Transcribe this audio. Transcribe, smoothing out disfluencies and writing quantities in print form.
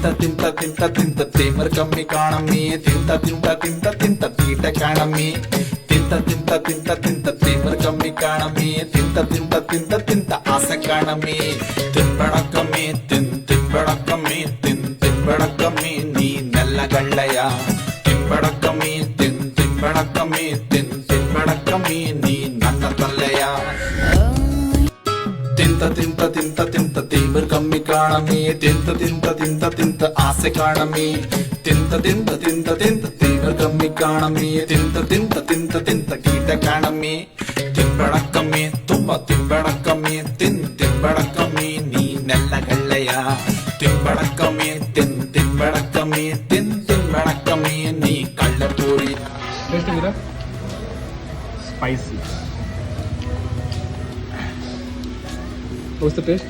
ತಿಂತ ತೇಮರ್ ಕಮ್ಮಿ ಕಾಣಮ್ಮಿ ತಿಂತ ತೀಟ ಕಾಣಮ್ಮಿ ತಿಂತ ತೇಮರ್ ಕಮ್ಮಿ ಕಾಣಮ್ಮಿ ತಿಂತ ಆಸೆ ಕಾಣಮ್ಮಿ ತಿನ್ಬೇಡಕ್ಕಮ್ಮಿ ತಿನ್ಬೇಡಕ್ಕಮ್ಮಿ ತಿನ್ಬೇಡಕ್ಕಮ್ಮಿ ನೀನೆಲ್ಲಗಳ್ಳಯ್ಯ ತಿನ್ಬೇಡಕ್ಕಮ್ಮಿ ತಿನ್ಬೇಡಕ್ಕಮ್ಮಿ ತಿನ್ಬೇಡಕ್ಕಮ್ಮಿ ನೀ ನನ್ನ ತಲ್ಲೆಯ ತಿಂತ ತೇಮರ್ ಕಮ್ಮಿ ಕಾಣಮ್ಮಿ ತಿಂತ ಆಸೆ ಕಾಣಮ್ಮಿ ತಿಂತ ತೇಮರ್ ಕಮ್ಮಿ ಕಾಣಮ್ಮಿ ತಿಂತ ಕೀಟ ಕಾಣಮ್ಮಿ ತಿನ್ಬೇಡಕ್ಕಮ್ಮಿ ತುಂಬ ತಿನ್ಬೇಡಕ್ಕಮ್ಮಿ ತಿನ್ಬೇಡಕ್ಕಮ್ಮಿ ನೀನೆಲ್ಲಗಳ್ಳಯ್ಯ ತಿನ್ಬೇಡಕ್ಕಮ್ಮಿ ತಿನ್ಬೇಡಕ್ಕಮ್ಮಿ ತಿನ್ಬೇಡಕ್ಕಮ್ಮಿ ನೀ ಕಳ್ಳ ತೋರಿ Spicy. What's the taste?